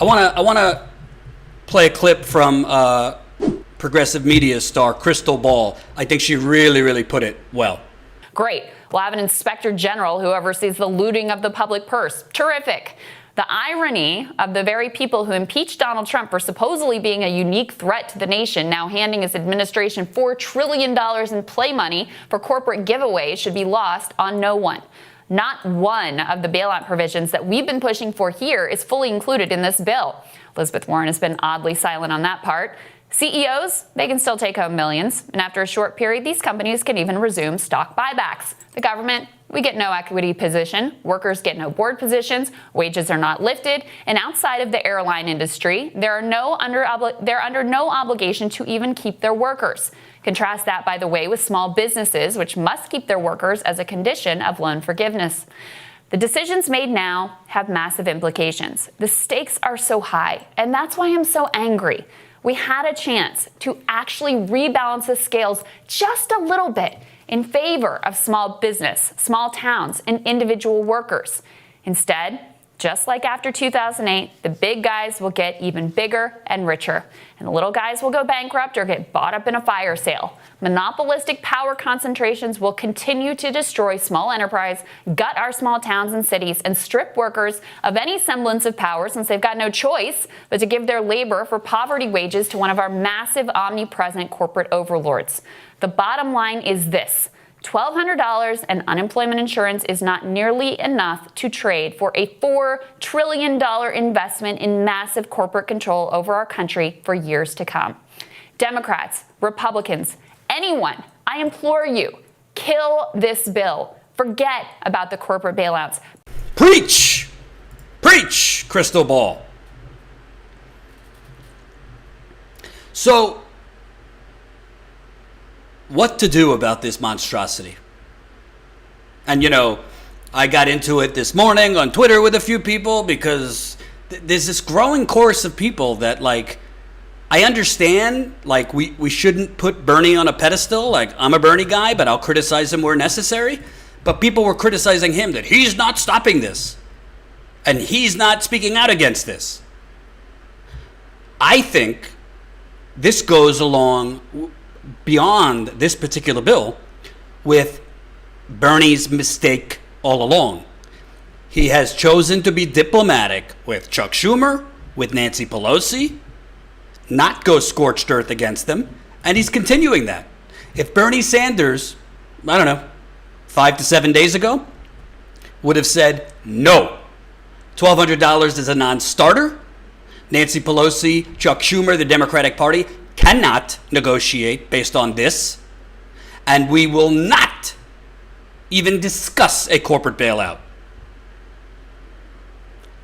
I want to play a clip from progressive media star Crystal Ball. I think she really put it well. Great. We'll have an inspector general who oversees the looting of the public purse. Terrific. The irony of the very people who impeached Donald Trump for supposedly being a unique threat to the nation now handing his administration $4 trillion in play money for corporate giveaways should be lost on no one. Not one of the bailout provisions that we've been pushing for here is fully included in this bill. Elizabeth Warren has been oddly silent on that part. CEOs, they can still take home millions, and after a short period, these companies can even resume stock buybacks. The government, we get no equity position, workers get no board positions, wages are not lifted, and outside of the airline industry, they're under no obligation to even keep their workers. Contrast that, by the way, with small businesses, which must keep their workers as a condition of loan forgiveness. The decisions made now have massive implications. The stakes are so high, and that's why I'm so angry. We had a chance to actually rebalance the scales just a little bit in favor of small business, small towns, and individual workers. Instead, just like after 2008, the big guys will get even bigger and richer, and the little guys will go bankrupt or get bought up in a fire sale. Monopolistic power concentrations will continue to destroy small enterprise, gut our small towns and cities, and strip workers of any semblance of power since they've got no choice but to give their labor for poverty wages to one of our massive omnipresent corporate overlords. The bottom line is this. $1,200 and unemployment insurance is not nearly enough to trade for a $4 trillion investment in massive corporate control over our country for years to come. Democrats, Republicans, anyone, I implore you, kill this bill. Forget about the corporate bailouts. Preach! Preach, Crystal Ball. So, what to do about this monstrosity? And I got into it this morning on Twitter with a few people because there's this growing chorus of people that I understand we shouldn't put Bernie on a pedestal. I'm a Bernie guy, but I'll criticize him where necessary. But people were criticizing him that he's not stopping this and he's not speaking out against this. I think this goes along beyond this particular bill with Bernie's mistake all along. He has chosen to be diplomatic with Chuck Schumer, with Nancy Pelosi, not go scorched earth against them, and he's continuing that. If Bernie Sanders, 5 to 7 days ago, would have said, no, $1,200 is a non-starter, Nancy Pelosi, Chuck Schumer, the Democratic Party, cannot negotiate based on this, and we will not even discuss a corporate bailout.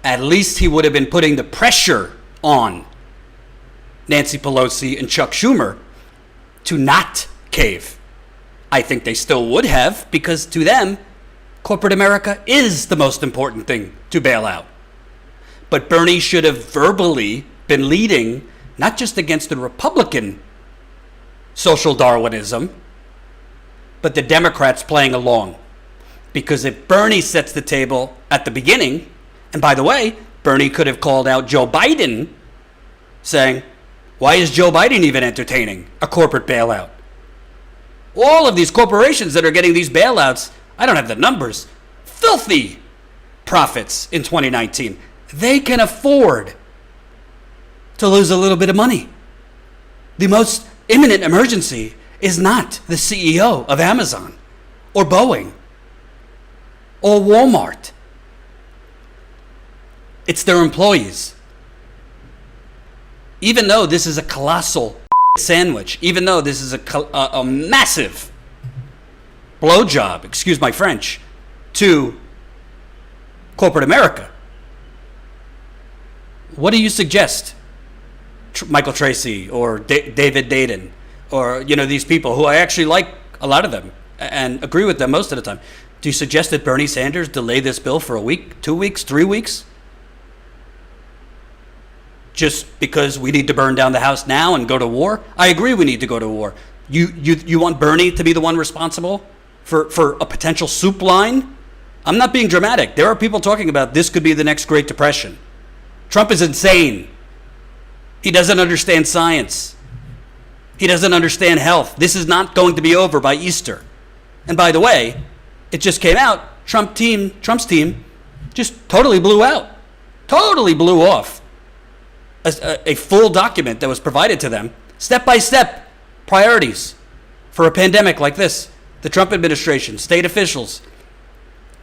At least he would have been putting the pressure on Nancy Pelosi and Chuck Schumer to not cave. I think they still would have, because to them, corporate America is the most important thing to bail out. But Bernie should have verbally been leading not just against the Republican social Darwinism, but the Democrats playing along. Because if Bernie sets the table at the beginning, and by the way, Bernie could have called out Joe Biden, saying, why is Joe Biden even entertaining a corporate bailout? All of these corporations that are getting these bailouts, I don't have the numbers, filthy profits in 2019. They can afford to lose a little bit of money. The most imminent emergency is not the CEO of Amazon or Boeing or Walmart. It's their employees. Even though this is a colossal sandwich, even though this is a massive blowjob, excuse my French, to corporate America, what do you suggest? Michael Tracy or David Dayton or, these people who I actually like a lot of them and agree with them most of the time. Do you suggest that Bernie Sanders delay this bill for a week, 2 weeks, 3 weeks? Just because we need to burn down the house now and go to war? I agree we need to go to war. You want Bernie to be the one responsible for a potential soup line? I'm not being dramatic. There are people talking about this could be the next Great Depression. Trump is insane. He doesn't understand science. He doesn't understand health. This is not going to be over by Easter. And by the way, it just came out, Trump's team just totally blew out. Totally blew off a full document that was provided to them, step-by-step priorities for a pandemic like this. The Trump administration, state officials,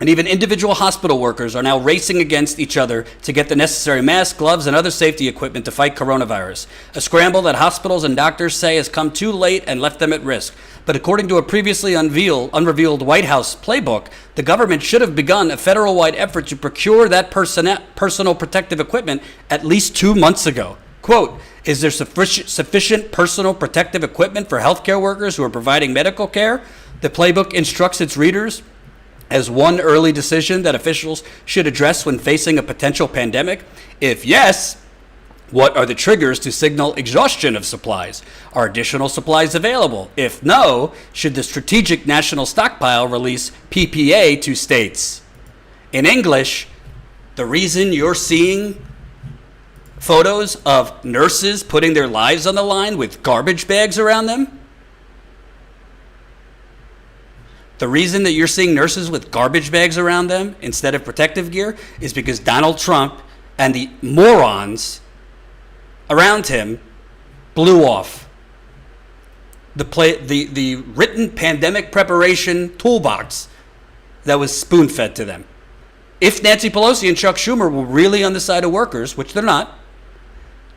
and even individual hospital workers are now racing against each other to get the necessary masks, gloves, and other safety equipment to fight coronavirus. A scramble that hospitals and doctors say has come too late and left them at risk. But according to a previously unrevealed White House playbook, the government should have begun a federal-wide effort to procure that personal protective equipment at least 2 months ago. Quote, is there sufficient personal protective equipment for healthcare workers who are providing medical care? The playbook instructs its readers as one early decision that officials should address when facing a potential pandemic? If yes, what are the triggers to signal exhaustion of supplies? Are additional supplies available? If no, should the Strategic National Stockpile release PPA to states? In English, the reason you're seeing photos of nurses putting their lives on the line with garbage bags around them, the reason that you're seeing nurses with garbage bags around them instead of protective gear is because Donald Trump and the morons around him blew off the written pandemic preparation toolbox that was spoon-fed to them. If Nancy Pelosi and Chuck Schumer were really on the side of workers, which they're not,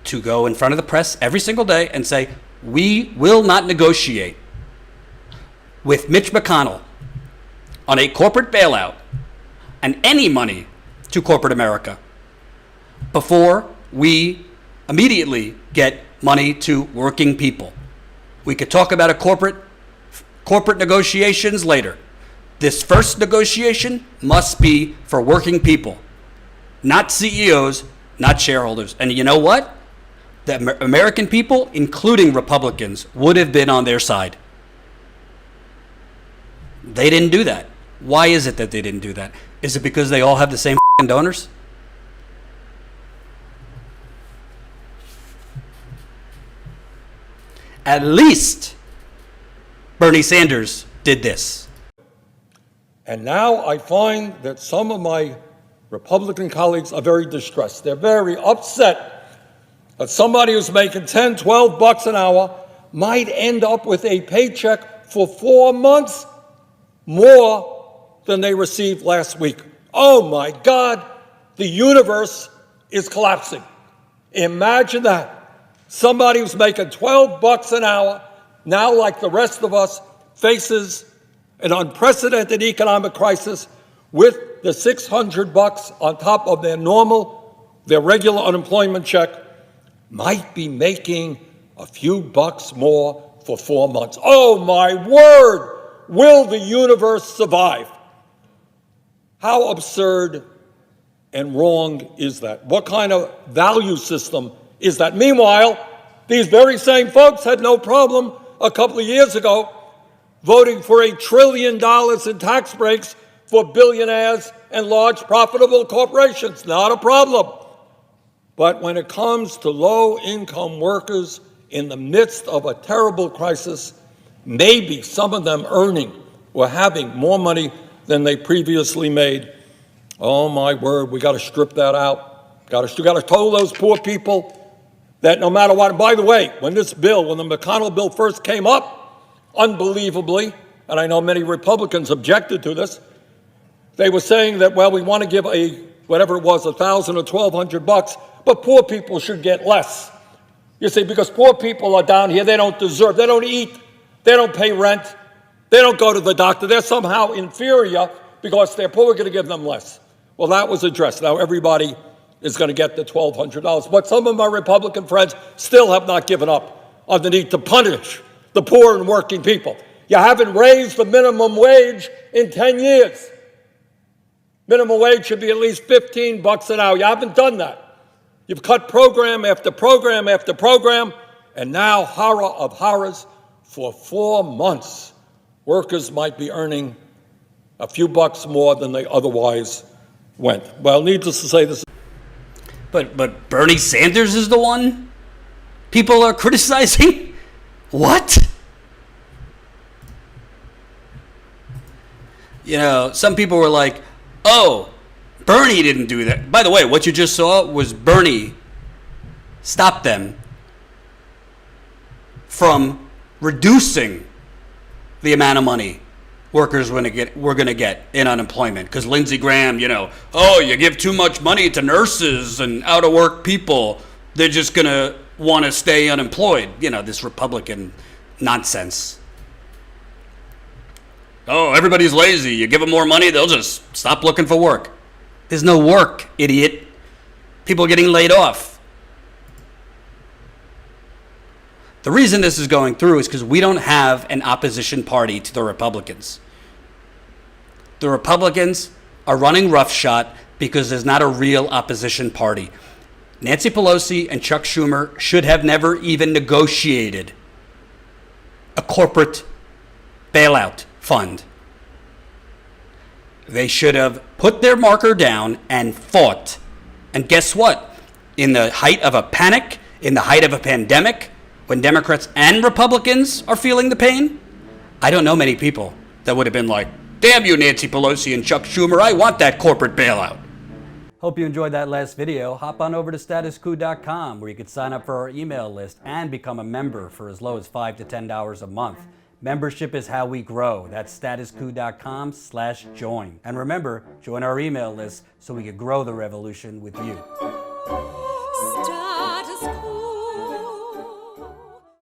to go in front of the press every single day and say, we will not negotiate with Mitch McConnell on a corporate bailout and any money to corporate America before we immediately get money to working people. We could talk about corporate negotiations later. This first negotiation must be for working people, not CEOs, not shareholders. And you know what? The American people, including Republicans, would have been on their side. They didn't do that. Why is it that they didn't do that? Is it because they all have the same donors? At least Bernie Sanders did this. And now I find that some of my Republican colleagues are very distressed. They're very upset that somebody who's making $10, $12 an hour might end up with a paycheck for 4 months more than they received last week. Oh my God, the universe is collapsing. Imagine that. Somebody who's making $12 an hour, now like the rest of us, faces an unprecedented economic crisis with the $600 on top of their regular unemployment check, might be making a few bucks more for 4 months. Oh my word! Will the universe survive? How absurd and wrong is that? What kind of value system is that? Meanwhile, these very same folks had no problem a couple of years ago voting for $1 trillion in tax breaks for billionaires and large profitable corporations. Not a problem. But when it comes to low-income workers in the midst of a terrible crisis, maybe some of them earning or having more money than they previously made. Oh my word, we got to strip that out. Got to tell those poor people that no matter what. And by the way, when the McConnell bill first came up, unbelievably, and I know many Republicans objected to this, they were saying that, well, we want to give whatever it was, $1,000 or $1,200, but poor people should get less. You see, because poor people are down here, they don't deserve, they don't eat, they don't pay rent, they don't go to the doctor, they're somehow inferior because they're poor, we're going to give them less. Well, that was addressed. Now everybody is going to get the $1,200. But some of my Republican friends still have not given up on the need to punish the poor and working people. You haven't raised the minimum wage in 10 years. Minimum wage should be at least $15 an hour. You haven't done that. You've cut program after program after program, and now, horror of horrors, for 4 months, workers might be earning a few bucks more than they otherwise went. Well, needless to say, this. But Bernie Sanders is the one people are criticizing? What? You know, some people were like, oh, Bernie didn't do that. By the way, what you just saw was Bernie stop them from reducing the amount of money workers were going to get in unemployment. Because Lindsey Graham, you know, oh, you give too much money to nurses and out-of-work people, they're just going to want to stay unemployed. You know, this Republican nonsense. Oh, everybody's lazy. You give them more money, they'll just stop looking for work. There's no work, idiot. People are getting laid off. The reason this is going through is because we don't have an opposition party to the Republicans. The Republicans are running roughshod because there's not a real opposition party. Nancy Pelosi and Chuck Schumer should have never even negotiated a corporate bailout fund. They should have put their marker down and fought. And guess what? In the height of a panic, in the height of a pandemic, when Democrats and Republicans are feeling the pain, I don't know many people that would have been like, damn you, Nancy Pelosi and Chuck Schumer, I want that corporate bailout. Hope you enjoyed that last video. Hop on over to statuscoup.com where you can sign up for our email list and become a member for as low as $5 to $10 a month. Membership is how we grow. That's statuscoup.com/join. And remember, join our email list so we can grow the revolution with you.